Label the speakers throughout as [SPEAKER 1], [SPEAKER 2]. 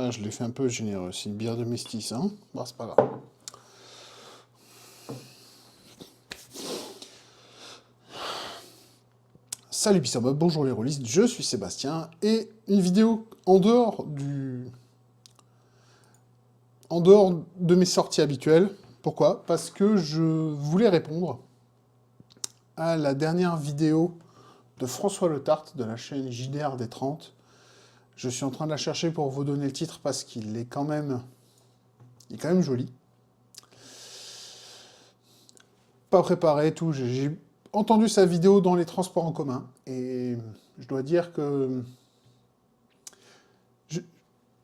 [SPEAKER 1] Ah, je l'ai fait un peu généreux. C'est une bière de Mestis, hein. Bon, c'est pas grave. Salut Pissabob, bonjour les rôlistes, je suis Sébastien, et une vidéo en dehors de mes sorties habituelles. Pourquoi? Parce que je voulais répondre à la dernière vidéo de François Letarte de la chaîne JDR des 30. Je suis en train de la chercher pour vous donner le titre parce qu'il est quand même joli. Pas préparé et tout, j'ai entendu sa vidéo dans les transports en commun, et je dois dire que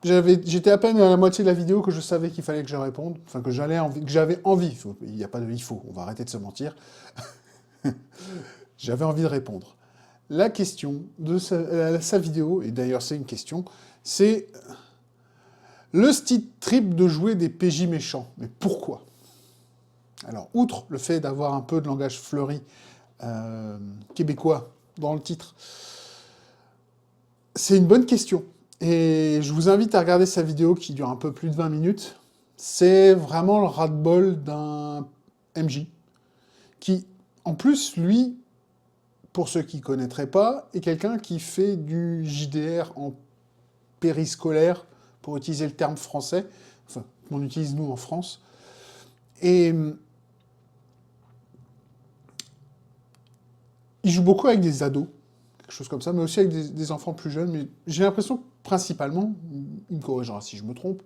[SPEAKER 1] j'étais à peine à la moitié de la vidéo que je savais qu'il fallait que je réponde, enfin que j'avais envie, il n'y a pas de il faut, on va arrêter de se mentir, j'avais envie de répondre. La question de sa vidéo, et d'ailleurs c'est une question, c'est le style trip de jouer des PJ méchants. Mais pourquoi? Alors, outre le fait d'avoir un peu de langage fleuri québécois dans le titre, c'est une bonne question. Et je vous invite à regarder sa vidéo qui dure un peu plus de 20 minutes. C'est vraiment le ras-de-bol d'un MJ qui, en plus, lui, pour ceux qui ne connaîtraient pas, est quelqu'un qui fait du JDR en périscolaire, pour utiliser le terme français, enfin, qu'on utilise nous en France. Et il joue beaucoup avec des ados, quelque chose comme ça, mais aussi avec des enfants plus jeunes. Mais j'ai l'impression que, principalement, il me corrigera si je me trompe,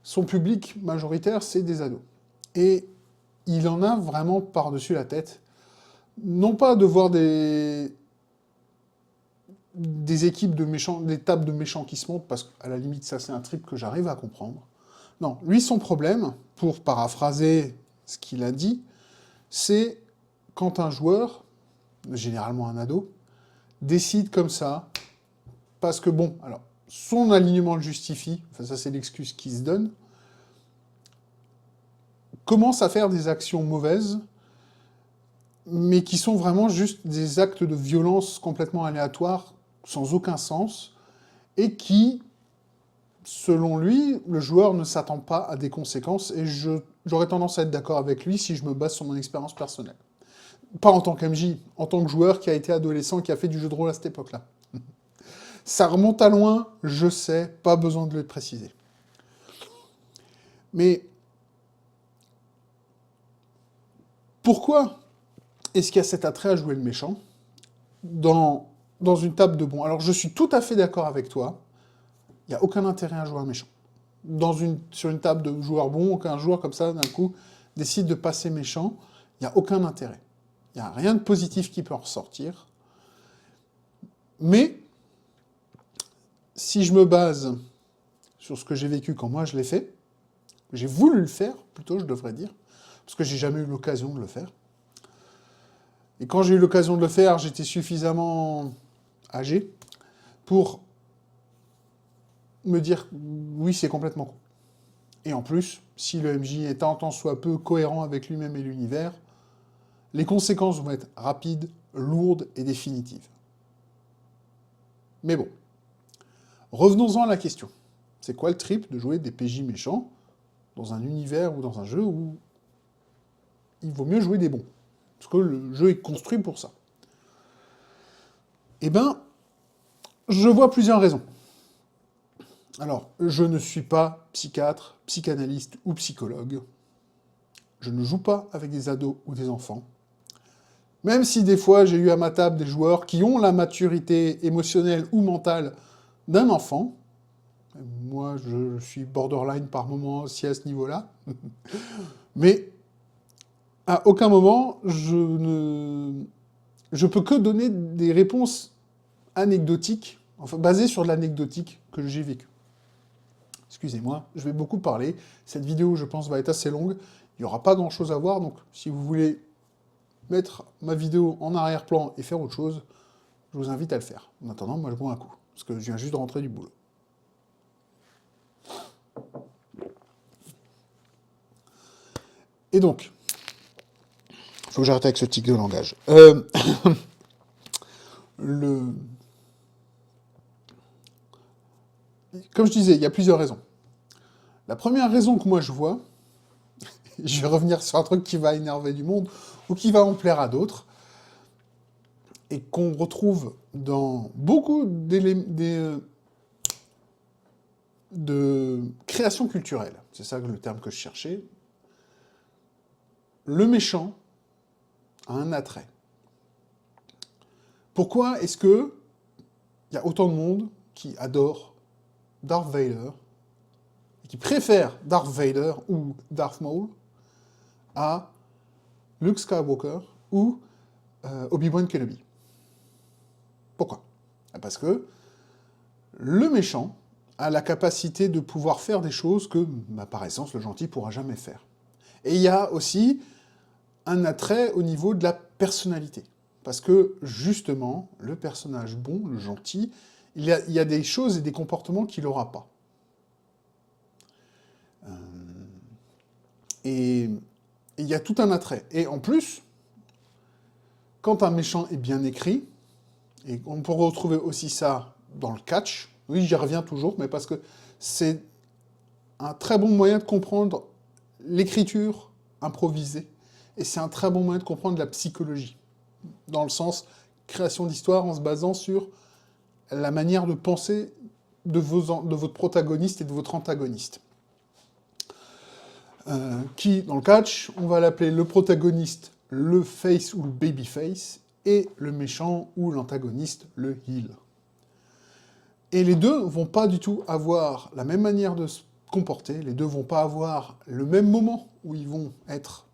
[SPEAKER 1] son public majoritaire, c'est des ados. Et il en a vraiment par-dessus la tête. Non pas de voir des équipes de méchants, des tables de méchants qui se montent, parce qu'à la limite, ça, c'est un trip que j'arrive à comprendre. Non, lui, son problème, pour paraphraser ce qu'il a dit, c'est quand un joueur, généralement un ado, décide comme ça, parce que bon, alors, son alignement le justifie, enfin ça c'est l'excuse qu'il se donne, commence à faire des actions mauvaises, mais qui sont vraiment juste des actes de violence complètement aléatoires, sans aucun sens, et qui, selon lui, le joueur ne s'attend pas à des conséquences, et j'aurais tendance à être d'accord avec lui si je me base sur mon expérience personnelle. Pas en tant qu'MJ, en tant que joueur qui a été adolescent, qui a fait du jeu de rôle à cette époque-là. Ça remonte à loin, je sais, pas besoin de le préciser. Mais pourquoi est-ce qu'il y a cet attrait à jouer le méchant dans une table de bons? Alors je suis tout à fait d'accord avec toi, il n'y a aucun intérêt à jouer un méchant. Sur une table de joueurs bons, aucun joueur comme ça, d'un coup, décide de passer méchant, il n'y a aucun intérêt. Il n'y a rien de positif qui peut en ressortir. Mais, si je me base sur ce que j'ai vécu quand moi je l'ai fait, j'ai voulu le faire, plutôt je devrais dire, parce que j'ai jamais eu l'occasion de le faire. Et quand j'ai eu l'occasion de le faire, j'étais suffisamment âgé pour me dire oui, c'est complètement con. Et en plus, si le MJ est un tant soit peu cohérent avec lui-même et l'univers, les conséquences vont être rapides, lourdes et définitives. Mais bon, revenons-en à la question. C'est quoi le trip de jouer des PJ méchants dans un univers ou dans un jeu où il vaut mieux jouer des bons? Parce que le jeu est construit pour ça. Eh ben, je vois plusieurs raisons. Alors, je ne suis pas psychiatre, psychanalyste ou psychologue. Je ne joue pas avec des ados ou des enfants. Même si des fois j'ai eu à ma table des joueurs qui ont la maturité émotionnelle ou mentale d'un enfant. Moi, je suis borderline par moment aussi à ce niveau-là. Mais à aucun moment, je peux que donner des réponses anecdotiques, enfin basées sur l'anecdotique que j'ai vécu. Excusez-moi, je vais beaucoup parler. Cette vidéo, je pense, va être assez longue. Il n'y aura pas grand-chose à voir, donc si vous voulez mettre ma vidéo en arrière-plan et faire autre chose, je vous invite à le faire. En attendant, moi je bois un coup, parce que je viens juste de rentrer du boulot. Et donc, il faut que j'arrête avec ce tic de langage. comme je disais, il y a plusieurs raisons. La première raison que moi je vois, je vais revenir sur un truc qui va énerver du monde, ou qui va en plaire à d'autres, et qu'on retrouve dans beaucoup de création culturelle, c'est ça le terme que je cherchais, le méchant a un attrait. Pourquoi est-ce que il y a autant de monde qui adore Darth Vader, et qui préfère Darth Vader ou Darth Maul à Luke Skywalker ou Obi-Wan Kenobi? Pourquoi? Parce que le méchant a la capacité de pouvoir faire des choses que, par essence, le gentil ne pourra jamais faire. Et il y a aussi un attrait au niveau de la personnalité. Parce que, justement, le personnage bon, le gentil, il y a des choses et des comportements qu'il n'aura pas. Et il y a tout un attrait. Et en plus, quand un méchant est bien écrit, et on peut retrouver aussi ça dans le catch, oui, j'y reviens toujours, mais parce que c'est un très bon moyen de comprendre l'écriture improvisée, et c'est un très bon moyen de comprendre la psychologie, dans le sens création d'histoire en se basant sur la manière de penser de votre protagoniste et de votre antagoniste. Qui, dans le catch, on va l'appeler le protagoniste, le face ou le babyface, et le méchant ou l'antagoniste, le heel. Et les deux vont pas du tout avoir la même manière de se comporter, les deux vont pas avoir le même moment où ils vont être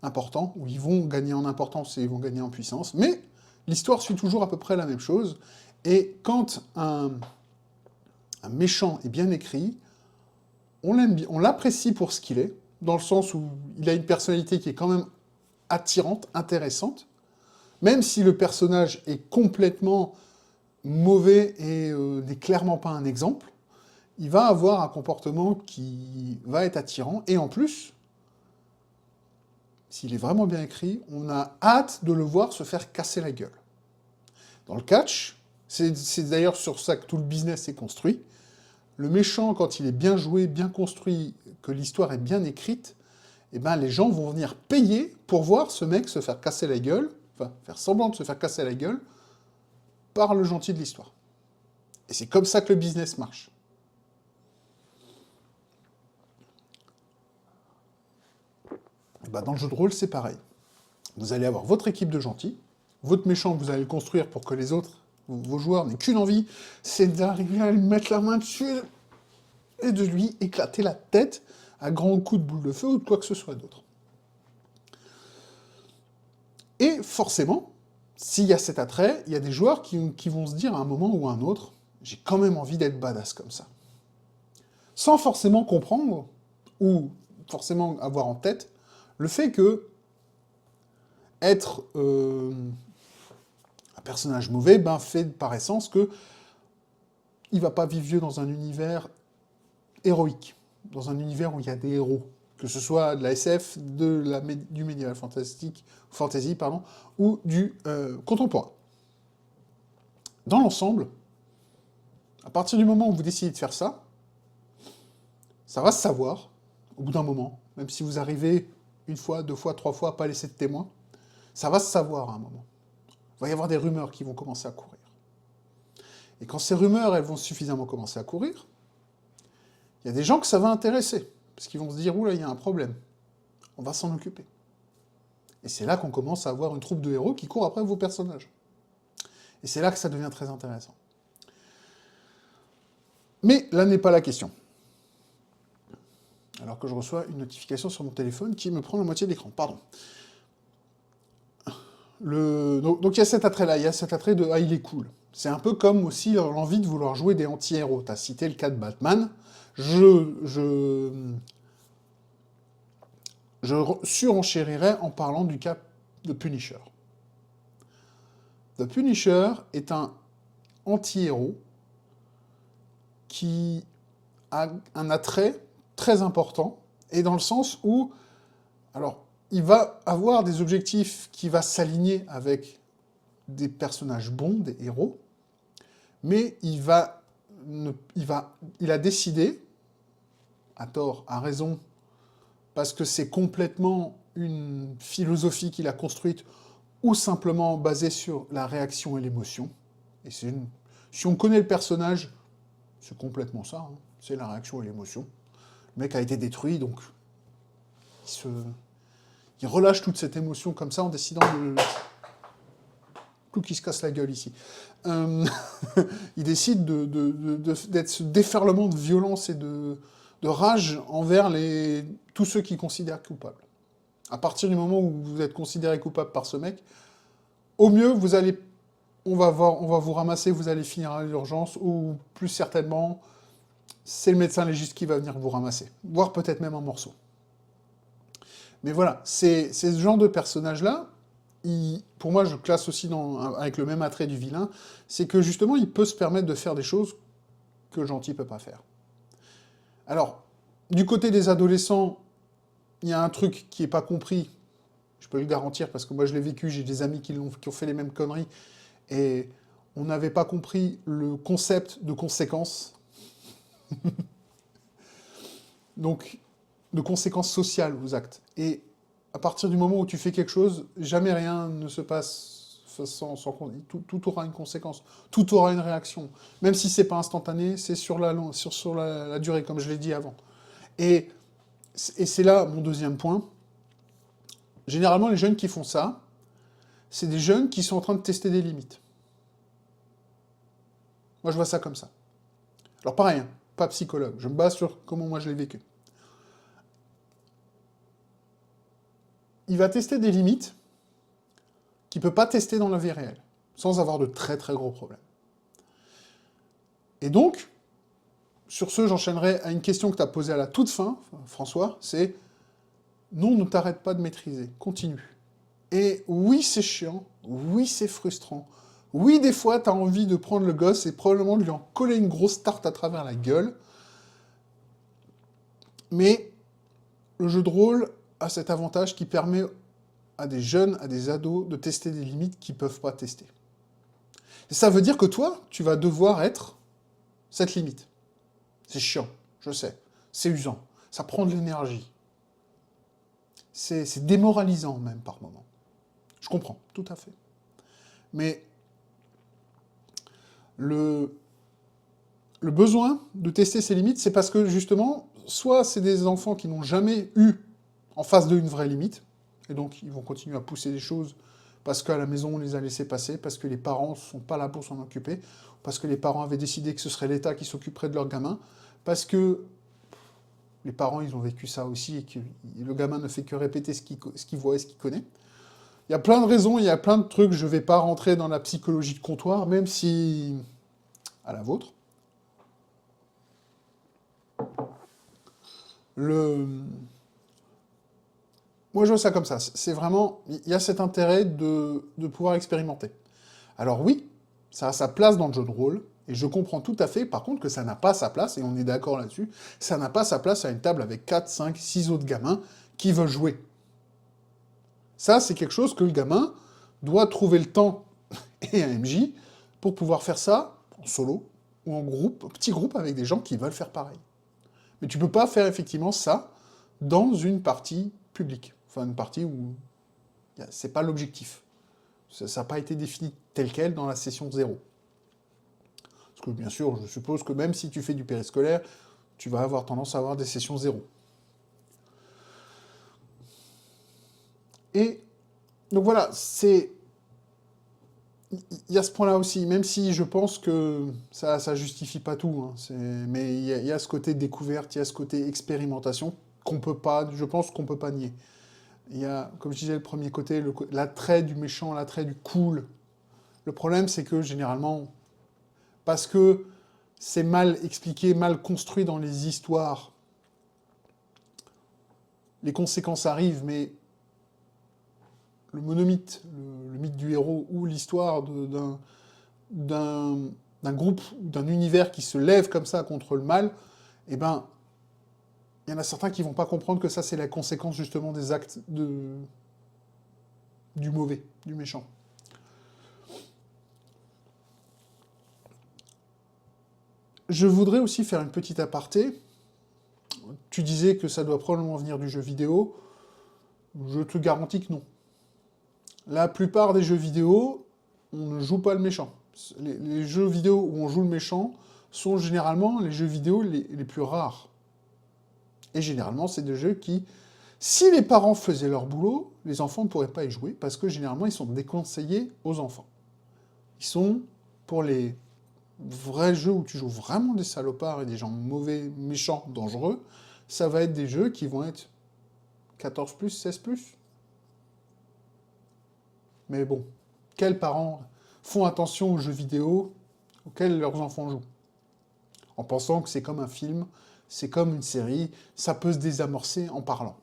[SPEAKER 1] importants, où ils vont gagner en importance et ils vont gagner en puissance, mais l'histoire suit toujours à peu près la même chose, et quand un méchant est bien écrit, on l'apprécie pour ce qu'il est, dans le sens où il a une personnalité qui est quand même attirante, intéressante, même si le personnage est complètement mauvais et n'est clairement pas un exemple, il va avoir un comportement qui va être attirant, et en plus, s'il est vraiment bien écrit, on a hâte de le voir se faire casser la gueule. Dans le catch, c'est d'ailleurs sur ça que tout le business est construit, le méchant, quand il est bien joué, bien construit, que l'histoire est bien écrite, eh ben, les gens vont venir payer pour voir ce mec se faire casser la gueule, enfin, faire semblant de se faire casser la gueule, par le gentil de l'histoire. Et c'est comme ça que le business marche. Et ben, dans le jeu de rôle, c'est pareil. Vous allez avoir votre équipe de gentils, votre méchant, vous allez le construire pour que les autres, vos joueurs, n'aient qu'une envie, c'est d'arriver à lui mettre la main dessus et de lui éclater la tête à grands coups de boule de feu ou de quoi que ce soit d'autre. Et forcément, s'il y a cet attrait, il y a des joueurs qui vont se dire à un moment ou à un autre, j'ai quand même envie d'être badass comme ça. Sans forcément comprendre, ou forcément avoir en tête, le fait que être un personnage mauvais fait par essence que il va pas vivre vieux dans un univers héroïque, dans un univers où il y a des héros, que ce soit de la SF, du médiéval fantasy, ou du contemporain. Dans l'ensemble, à partir du moment où vous décidez de faire ça, ça va se savoir, au bout d'un moment, même si vous arrivez une fois, deux fois, trois fois à pas laisser de témoins, ça va se savoir à un moment. Il va y avoir des rumeurs qui vont commencer à courir. Et quand ces rumeurs, elles vont suffisamment commencer à courir, il y a des gens que ça va intéresser, parce qu'ils vont se dire, oula, il y a un problème, on va s'en occuper. Et c'est là qu'on commence à avoir une troupe de héros qui court après vos personnages. Et c'est là que ça devient très intéressant. Mais là n'est pas la question. Alors que je reçois une notification sur mon téléphone qui me prend la moitié de l'écran. Pardon. Donc il y a cet attrait-là, il y a cet attrait de « ah, il est cool ». C'est un peu comme aussi l'envie de vouloir jouer des anti-héros. Tu as cité le cas de Batman. Je surenchérirais en parlant du cas de Punisher. The Punisher est un anti-héros qui a un attrait très important, et dans le sens où, alors, il va avoir des objectifs qui va s'aligner avec des personnages bons, des héros, mais il va il a décidé, à tort, à raison, parce que c'est complètement une philosophie qu'il a construite, ou simplement basée sur la réaction et l'émotion. Et si on connaît le personnage, c'est complètement ça, hein. C'est la réaction et l'émotion. Le mec a été détruit, donc il relâche toute cette émotion comme ça en décidant de... Tout qui se casse la gueule ici. Il décide d'être ce déferlement de violence et de rage envers tous ceux qu'il considère coupables. À partir du moment où vous êtes considéré coupable par ce mec, au mieux, on va vous ramasser, vous allez finir à l'urgence, ou plus certainement, c'est le médecin légiste qui va venir vous ramasser, voire peut-être même en morceaux. Mais voilà, c'est ce genre de personnage-là, pour moi, je classe aussi avec le même attrait du vilain, c'est que justement, il peut se permettre de faire des choses que le gentil ne peut pas faire. Alors, du côté des adolescents, il y a un truc qui n'est pas compris, je peux le garantir, parce que moi je l'ai vécu, j'ai des amis qui ont fait les mêmes conneries, et on n'avait pas compris le concept de conséquences. Donc, de conséquences sociales aux actes. Et à partir du moment où tu fais quelque chose, jamais rien ne se passe sans tout aura une conséquence, tout aura une réaction. Même si c'est pas instantané, c'est sur la durée, comme je l'ai dit avant. Et c'est là mon deuxième point. Généralement, les jeunes qui font ça, c'est des jeunes qui sont en train de tester des limites. Moi, je vois ça comme ça. Alors pareil, hein, pas psychologue, je me base sur comment moi je l'ai vécu. Il va tester des limites qu'il ne peut pas tester dans la vie réelle, sans avoir de très très gros problèmes. Et donc, sur ce, j'enchaînerai à une question que tu as posée à la toute fin, François, c'est « Non, ne t'arrête pas de maîtriser, continue. » Et oui, c'est chiant, oui, c'est frustrant, oui, des fois, tu as envie de prendre le gosse et probablement de lui en coller une grosse tarte à travers la gueule, mais le jeu de rôle a cet avantage qui permet à des jeunes, à des ados, de tester des limites qu'ils ne peuvent pas tester. Et ça veut dire que toi, tu vas devoir être cette limite. C'est chiant, je sais. C'est usant. Ça prend de l'énergie. C'est démoralisant même par moments. Je comprends, tout à fait. Mais le besoin de tester ces limites, c'est parce que justement, soit c'est des enfants qui n'ont jamais eu en face d'eux une vraie limite, et donc ils vont continuer à pousser des choses parce qu'à la maison on les a laissés passer, parce que les parents ne sont pas là pour s'en occuper, parce que les parents avaient décidé que ce serait l'État qui s'occuperait de leurs gamins, parce que les parents ils ont vécu ça aussi, et que le gamin ne fait que répéter ce qu'il voit et ce qu'il connaît. Il y a plein de raisons, il y a plein de trucs, je ne vais pas rentrer dans la psychologie de comptoir, même si... à la vôtre. Moi, je vois ça comme ça. C'est vraiment... Il y a cet intérêt de pouvoir expérimenter. Alors oui, ça a sa place dans le jeu de rôle, et je comprends tout à fait, par contre, que ça n'a pas sa place, et on est d'accord là-dessus, ça n'a pas sa place à une table avec 4, 5, 6 autres gamins qui veulent jouer. Ça, c'est quelque chose que le gamin doit trouver le temps, et un MJ, pour pouvoir faire ça en solo, ou en groupe, petit groupe, avec des gens qui veulent faire pareil. Mais tu peux pas faire effectivement ça dans une partie publique. Enfin, une partie où c'est pas l'objectif. Ça n'a pas été défini tel quel dans la session 0. Parce que bien sûr, je suppose que même si tu fais du périscolaire, tu vas avoir tendance à avoir des sessions 0. Et donc voilà, il y a ce point-là aussi, même si je pense que ça justifie pas tout, hein, mais il y a ce côté découverte, il y a ce côté expérimentation je pense qu'on peut pas nier. Il y a, comme je disais, le premier côté, l'attrait du méchant, l'attrait du cool. Le problème, c'est que généralement, parce que c'est mal expliqué, mal construit dans les histoires, les conséquences arrivent, mais le monomythe, le mythe du héros, ou l'histoire d'un groupe, d'un univers qui se lève comme ça contre le mal, eh ben, il y en a certains qui vont pas comprendre que ça, c'est la conséquence justement des actes du mauvais, du méchant. Je voudrais aussi faire une petite aparté. Tu disais que ça doit probablement venir du jeu vidéo. Je te garantis que non. La plupart des jeux vidéo, on ne joue pas le méchant. Les jeux vidéo où on joue le méchant sont généralement les jeux vidéo les plus rares. Et généralement, c'est des jeux qui, si les parents faisaient leur boulot, les enfants ne pourraient pas y jouer, parce que généralement, ils sont déconseillés aux enfants. Ils sont, pour les vrais jeux où tu joues vraiment des salopards et des gens mauvais, méchants, dangereux, ça va être des jeux qui vont être 14+, 16+. Mais bon, quels parents font attention aux jeux vidéo auxquels leurs enfants jouent? En pensant que c'est comme un film, c'est comme une série, ça peut se désamorcer en parlant.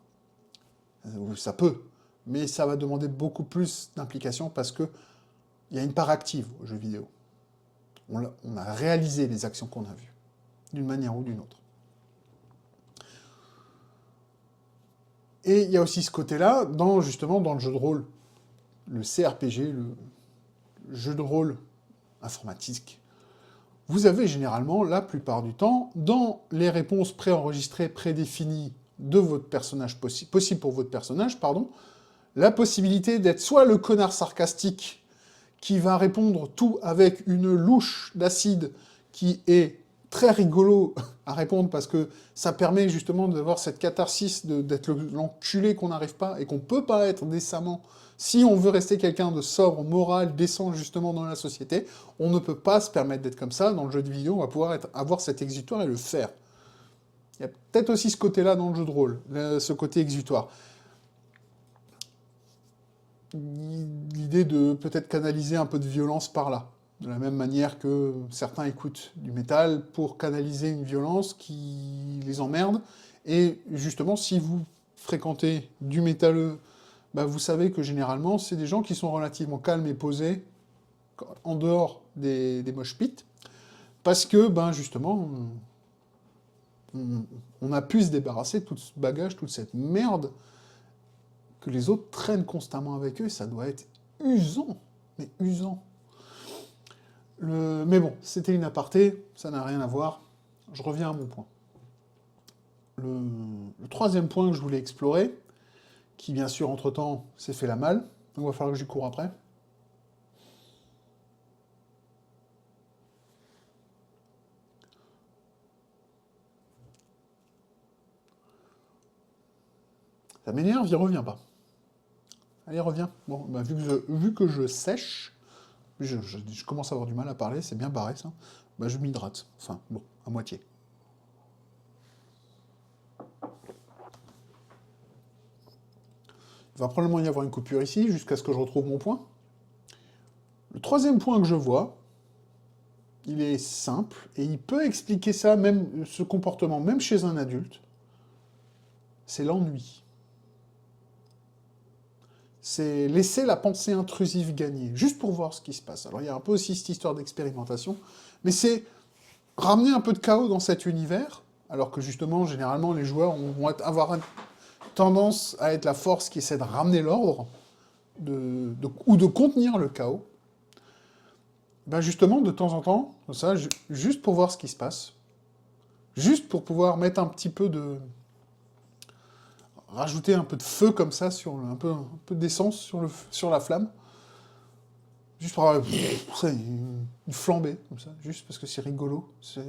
[SPEAKER 1] Ça peut, mais ça va demander beaucoup plus d'implication parce qu'il y a une part active aux jeux vidéo. On a réalisé les actions qu'on a vues, d'une manière ou d'une autre. Et il y a aussi ce côté-là, justement, dans le jeu de rôle, le CRPG, le jeu de rôle informatique. Vous avez généralement, la plupart du temps, dans les réponses préenregistrées, prédéfinies de votre personnage possible pour votre personnage, la possibilité d'être soit le connard sarcastique qui va répondre tout avec une louche d'acide qui est très rigolo à répondre parce que ça permet justement d'avoir cette catharsis d'être l'enculé qu'on n'arrive pas et qu'on peut pas être décemment. Si on veut rester quelqu'un de sobre, moral, décent justement dans la société, on ne peut pas se permettre d'être comme ça. Dans le jeu de vidéo, on va pouvoir avoir cet exutoire et le faire. Il y a peut-être aussi ce côté-là dans le jeu de rôle, ce côté exutoire. L'idée de peut-être canaliser un peu de violence par là. De la même manière que certains écoutent du métal pour canaliser une violence qui les emmerde. Et justement, si vous fréquentez du métalleux, bah vous savez que généralement, c'est des gens qui sont relativement calmes et posés en dehors des mosh pits, parce que, ben justement, on a pu se débarrasser de tout ce bagage, toute cette merde que les autres traînent constamment avec eux, et ça doit être usant, mais usant. Mais bon, c'était une aparté, ça n'a rien à voir. Je reviens à mon point. Le troisième point que je voulais explorer, qui bien sûr entre-temps s'est fait la malle, donc il va falloir que j'y cours après. Ça m'énerve, il revient pas. Allez, reviens. Bon, bah, vu que je sèche, je commence à avoir du mal à parler, c'est bien barré ça, bah, je m'hydrate. Enfin, bon, à moitié. Il va probablement y avoir une coupure ici, jusqu'à ce que je retrouve mon point. Le troisième point que je vois, il est simple, et il peut expliquer ça, même ce comportement, même chez un adulte, c'est l'ennui. C'est laisser la pensée intrusive gagner, juste pour voir ce qui se passe. Alors il y a un peu aussi cette histoire d'expérimentation, mais c'est ramener un peu de chaos dans cet univers, alors que justement, généralement, les joueurs vont avoir tendance à être la force qui essaie de ramener l'ordre, ou de contenir le chaos. Ben justement, de temps en temps, comme ça, juste pour voir ce qui se passe, juste pour pouvoir mettre un petit peu de... rajouter un peu de feu comme ça, un peu d'essence sur la flamme, juste pour avoir une flambée, comme ça, juste parce que c'est rigolo, ça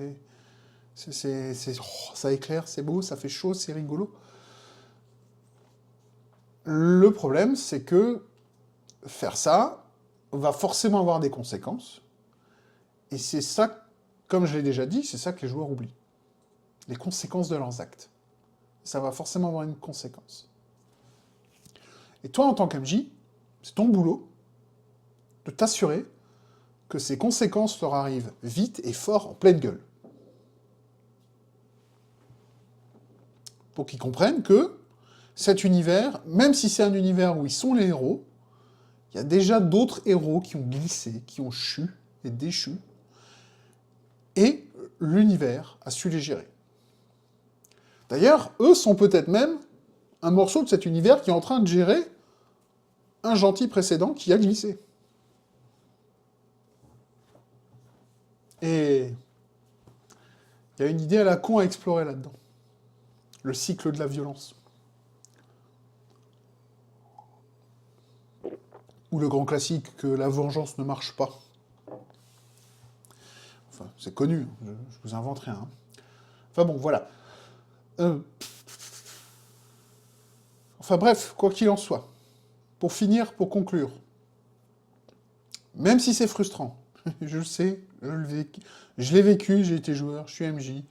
[SPEAKER 1] éclaire, c'est beau, ça fait chaud, c'est rigolo. Le problème, c'est que faire ça va forcément avoir des conséquences, et c'est ça, comme je l'ai déjà dit, c'est ça que les joueurs oublient. Les conséquences de leurs actes. Ça va forcément avoir une conséquence. Et toi, en tant qu'MJ, c'est ton boulot de t'assurer que ces conséquences leur arrivent vite et fort, en pleine gueule. Pour qu'ils comprennent que cet univers, même si c'est un univers où ils sont les héros, il y a déjà d'autres héros qui ont glissé, qui ont chu et déchu, et l'univers a su les gérer. D'ailleurs, eux sont peut-être même un morceau de cet univers qui est en train de gérer un gentil précédent qui a glissé. Et qui a une idée à la con à explorer là-dedans. Le cycle de la violence. Ou le grand classique que la vengeance ne marche pas. Enfin, c'est connu, je vous invente rien. Hein. Enfin bon, voilà. Enfin bref, quoi qu'il en soit. Pour finir, pour conclure. Même si c'est frustrant, je le sais, je l'ai vécu, j'ai été joueur, je suis MJ.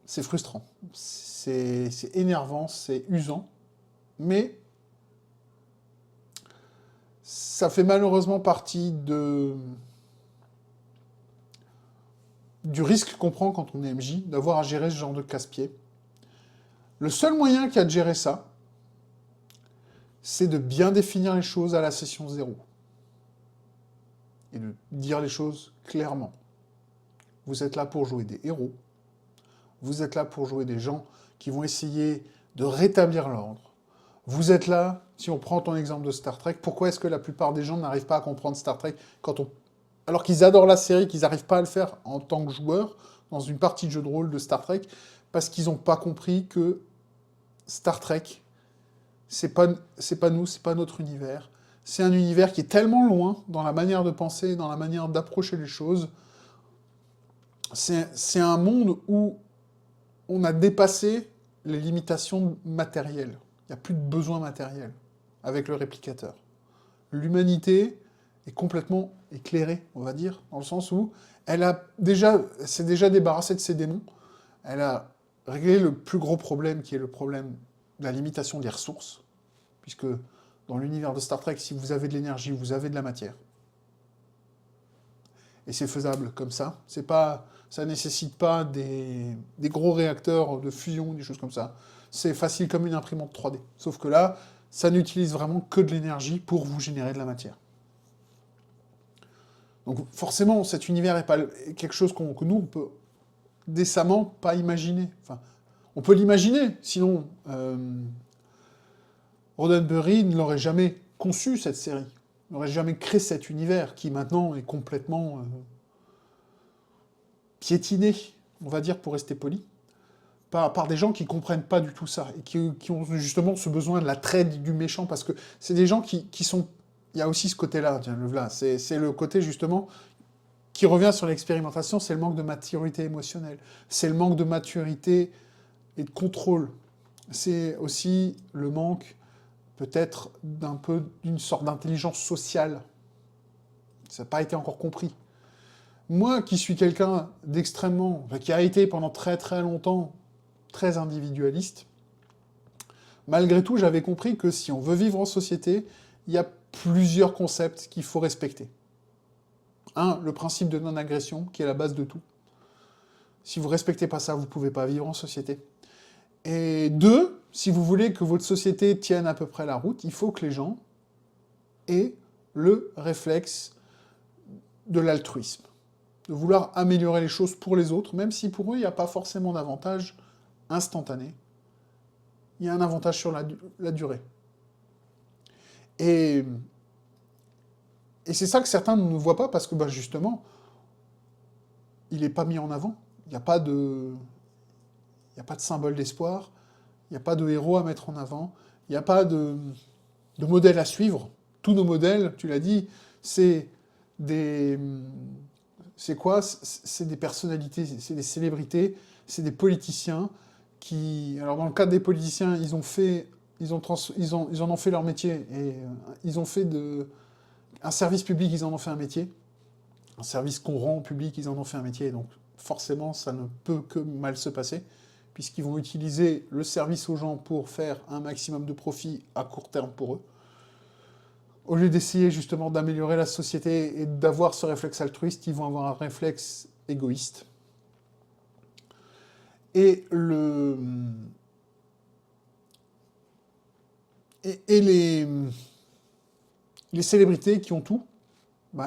[SPEAKER 1] C'est frustrant. C'est énervant, c'est usant. Mais ça fait malheureusement partie du risque qu'on prend quand on est MJ, d'avoir à gérer ce genre de casse-pied. Le seul moyen qu'il y a de gérer ça, c'est de bien définir les choses à la session 0. Et de dire les choses clairement. Vous êtes là pour jouer des héros. Vous êtes là pour jouer des gens qui vont essayer de rétablir l'ordre. Vous êtes là, si on prend ton exemple de Star Trek, pourquoi est-ce que la plupart des gens n'arrivent pas à comprendre Star Trek alors qu'ils adorent la série, qu'ils n'arrivent pas à le faire en tant que joueur, dans une partie de jeu de rôle de Star Trek, parce qu'ils n'ont pas compris que Star Trek, c'est pas nous, c'est pas notre univers. C'est un univers qui est tellement loin dans la manière de penser, dans la manière d'approcher les choses. C'est un monde où on a dépassé les limitations matérielles. Il n'y a plus de besoin matériel avec le réplicateur. L'humanité est complètement éclairée, on va dire, dans le sens où s'est déjà débarrassée de ses démons. Elle a réglé le plus gros problème, qui est le problème de la limitation des ressources, puisque dans l'univers de Star Trek, si vous avez de l'énergie, vous avez de la matière. Et c'est faisable comme ça. Ça nécessite pas des gros réacteurs de fusion, des choses comme ça. C'est facile comme une imprimante 3D. Sauf que là, ça n'utilise vraiment que de l'énergie pour vous générer de la matière. Donc forcément, cet univers n'est pas quelque chose que nous, on peut décemment pas imaginer. Enfin, on peut l'imaginer, sinon Roddenberry ne l'aurait jamais conçu, cette série. Il n'aurait jamais créé cet univers qui maintenant est complètement piétiné, on va dire, pour rester poli, par des gens qui ne comprennent pas du tout ça, et qui ont justement ce besoin de la traite du méchant, parce que c'est des gens qui sont... Il y a aussi ce côté-là, tiens, c'est le côté, justement, qui revient sur l'expérimentation, c'est le manque de maturité émotionnelle, c'est le manque de maturité et de contrôle. C'est aussi le manque, peut-être, d'une sorte d'intelligence sociale. Ça n'a pas été encore compris. Moi, qui suis quelqu'un d'extrêmement... Enfin, qui a été pendant très très longtemps très individualiste, malgré tout, j'avais compris que si on veut vivre en société, il y a plusieurs concepts qu'il faut respecter. Un, le principe de non-agression, qui est la base de tout. Si vous ne respectez pas ça, vous ne pouvez pas vivre en société. Et deux, si vous voulez que votre société tienne à peu près la route, il faut que les gens aient le réflexe de l'altruisme. De vouloir améliorer les choses pour les autres, même si pour eux, il n'y a pas forcément d'avantage instantané. Il y a un avantage sur la durée. Et c'est ça que certains ne voient pas, parce que justement, il n'est pas mis en avant. Il n'y a pas de symbole d'espoir, il n'y a pas de héros à mettre en avant, il n'y a pas de modèle à suivre. Tous nos modèles, tu l'as dit, c'est des... C'est quoi? C'est des personnalités, c'est des célébrités, c'est des politiciens qui... Alors dans le cadre des politiciens, ils en ont fait leur métier, et ils ont fait un service public, ils en ont fait un métier. Un service qu'on rend au public, ils en ont fait un métier, donc forcément, ça ne peut que mal se passer, puisqu'ils vont utiliser le service aux gens pour faire un maximum de profit à court terme pour eux, au lieu d'essayer justement d'améliorer la société et d'avoir ce réflexe altruiste, ils vont avoir un réflexe égoïste. Et les célébrités qui ont tout,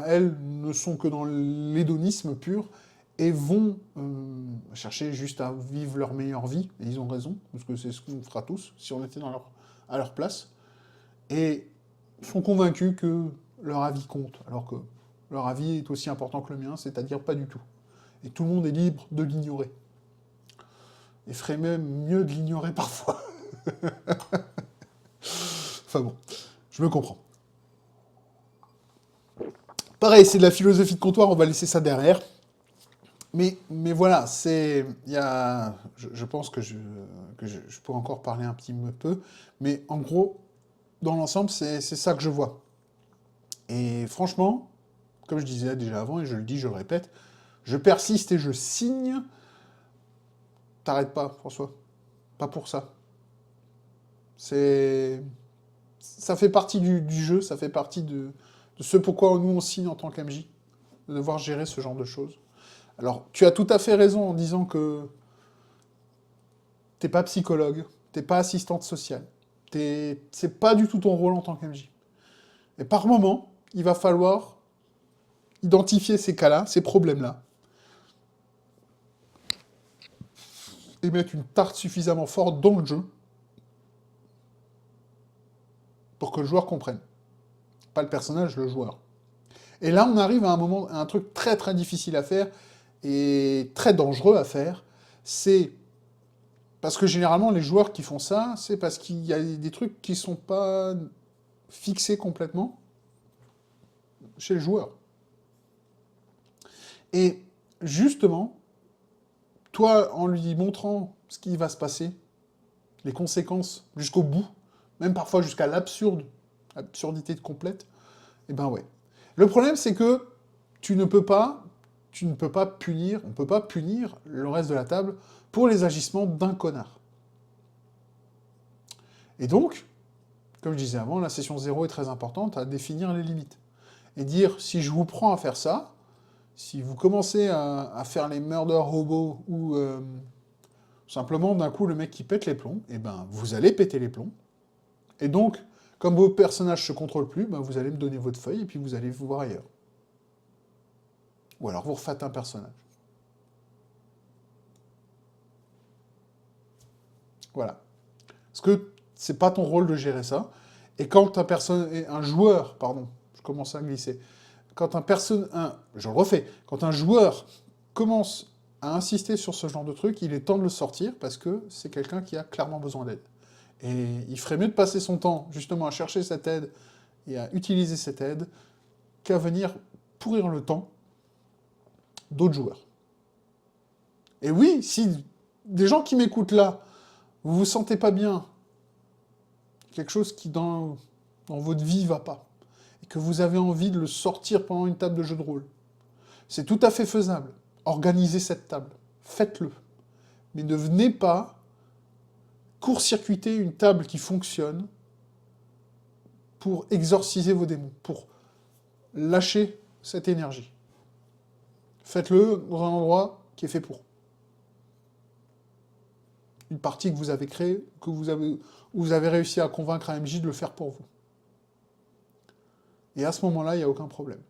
[SPEAKER 1] elles ne sont que dans l'hédonisme pur et vont chercher juste à vivre leur meilleure vie, et ils ont raison, parce que c'est ce qu'on fera tous si on était à leur place, et sont convaincus que leur avis compte, alors que leur avis est aussi important que le mien, c'est-à-dire pas du tout. Et tout le monde est libre de l'ignorer. Il ferait même mieux de l'ignorer parfois. Enfin bon, je me comprends. Pareil, c'est de la philosophie de comptoir, on va laisser ça derrière. Mais voilà, je pense que je pourrais encore parler un petit peu, mais en gros, dans l'ensemble, c'est ça que je vois. Et franchement, comme je disais déjà avant, et je le dis, je le répète, je persiste et je signe. T'arrêtes pas, François. Pas pour ça. Ça fait partie du jeu, ça fait partie de ce pourquoi nous on signe en tant qu'MJ, de devoir gérer ce genre de choses. Alors, tu as tout à fait raison en disant que t'es pas psychologue, t'es pas assistante sociale. C'est pas du tout ton rôle en tant qu'MJ. Et par moment, il va falloir identifier ces cas-là, ces problèmes-là, et mettre une tarte suffisamment forte dans le jeu pour que le joueur comprenne. Pas le personnage, le joueur. Et là, on arrive à un truc très très difficile à faire, et très dangereux à faire, c'est... Parce que généralement, les joueurs qui font ça, c'est parce qu'il y a des trucs qui sont pas fixés complètement chez le joueur. Et justement, toi, en lui montrant ce qui va se passer, les conséquences jusqu'au bout, même parfois jusqu'à l'absurdité complète, eh ben ouais. Le problème, c'est que tu ne peux pas punir, on ne peut pas punir le reste de la table pour les agissements d'un connard. Et donc, comme je disais avant, la session 0 est très importante à définir les limites. Et dire, si je vous prends à faire ça, si vous commencez à faire les murder hobos ou simplement d'un coup le mec qui pète les plombs, eh ben vous allez péter les plombs. Et donc, comme vos personnages se contrôlent plus, ben, vous allez me donner votre feuille et puis vous allez vous voir ailleurs. Ou alors vous refaites un personnage. Voilà. Parce que c'est pas ton rôle de gérer ça. Et quand un joueur, pardon, je commence à glisser, quand je le refais, quand un joueur commence à insister sur ce genre de truc, il est temps de le sortir parce que c'est quelqu'un qui a clairement besoin d'aide. Et il ferait mieux de passer son temps justement à chercher cette aide et à utiliser cette aide qu'à venir pourrir le temps d'autres joueurs. Et oui, si des gens qui m'écoutent là, vous vous sentez pas bien, quelque chose qui dans votre vie va pas, et que vous avez envie de le sortir pendant une table de jeu de rôle, c'est tout à fait faisable. Organisez cette table, faites-le. Mais ne venez pas court-circuiter une table qui fonctionne pour exorciser vos démons, pour lâcher cette énergie. Faites-le dans un endroit qui est fait pour. Une partie que vous avez créée, que vous avez réussi à convaincre un MJ de le faire pour vous. Et à ce moment-là, il n'y a aucun problème.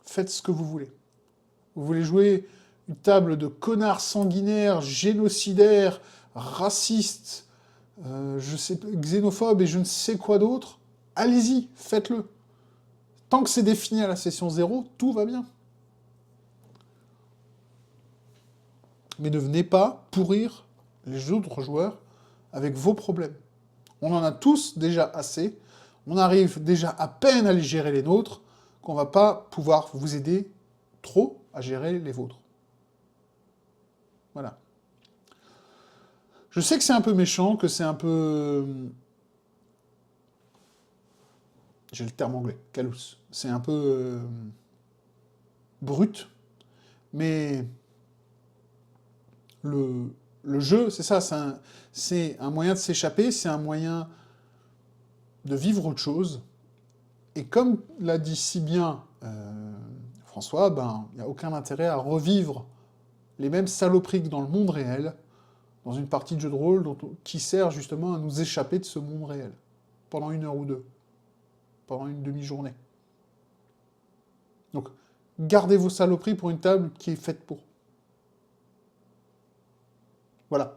[SPEAKER 1] Faites ce que vous voulez. Vous voulez jouer une table de connards sanguinaires, génocidaires, racistes, xénophobes et je ne sais quoi d'autre, allez-y, faites-le. Tant que c'est défini à la session 0, tout va bien. Mais ne venez pas pourrir les autres joueurs avec vos problèmes. On en a tous déjà assez, on arrive déjà à peine à les gérer les nôtres, qu'on va pas pouvoir vous aider trop à gérer les vôtres. Voilà. Je sais que c'est un peu méchant, que c'est un peu... J'ai le terme anglais, callous. C'est un peu brut, mais le jeu, c'est ça, c'est un moyen de s'échapper, c'est un moyen de vivre autre chose. Et comme l'a dit si bien François, ben, il n'y a aucun intérêt à revivre les mêmes saloperies que dans le monde réel, dans une partie de jeu de rôle qui sert justement à nous échapper de ce monde réel, pendant 1 heure ou 2, pendant une demi-journée. Donc, gardez vos saloperies pour une table qui est faite pour. Voilà.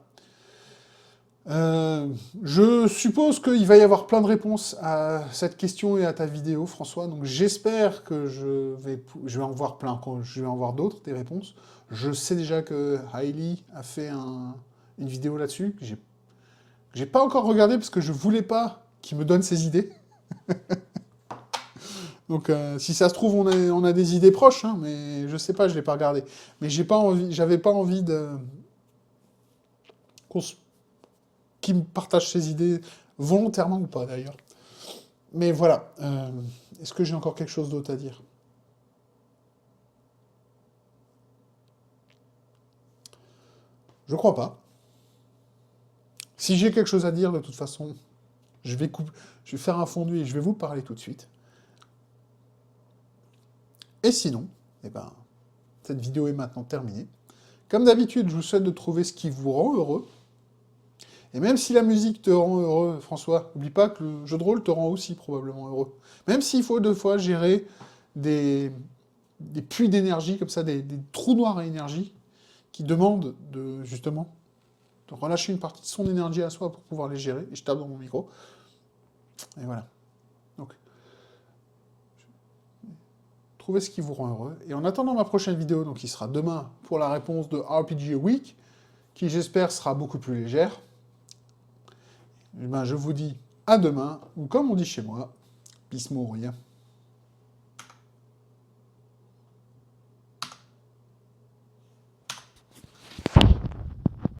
[SPEAKER 1] Je suppose qu'il va y avoir plein de réponses à cette question et à ta vidéo, François, donc j'espère que je vais en voir plein, je vais en voir d'autres, des réponses. Je sais déjà que Hailey a fait une vidéo là-dessus, que j'ai pas encore regardé parce que je voulais pas qu'il me donne ses idées. Donc, si ça se trouve, on a des idées proches, hein, mais je sais pas, je l'ai pas regardé. Mais j'avais pas envie qu'il me partage ses idées, volontairement ou pas, d'ailleurs. Mais voilà. Est-ce que j'ai encore quelque chose d'autre à dire? Je crois pas. Si j'ai quelque chose à dire, de toute façon, je vais faire un fondu et je vais vous parler tout de suite. Et sinon, eh ben, cette vidéo est maintenant terminée. Comme d'habitude, je vous souhaite de trouver ce qui vous rend heureux. Et même si la musique te rend heureux, François, n'oublie pas que le jeu de rôle te rend aussi probablement heureux. Même s'il faut deux fois gérer des puits d'énergie, comme ça, des trous noirs à énergie, qui demandent justement, de relâcher une partie de son énergie à soi pour pouvoir les gérer. Et je tape dans mon micro. Et voilà. Donc, trouvez ce qui vous rend heureux. Et en attendant ma prochaine vidéo, donc qui sera demain pour la réponse de RPG Week, qui j'espère sera beaucoup plus légère, eh ben, je vous dis à demain, ou comme on dit chez moi, peace, rien.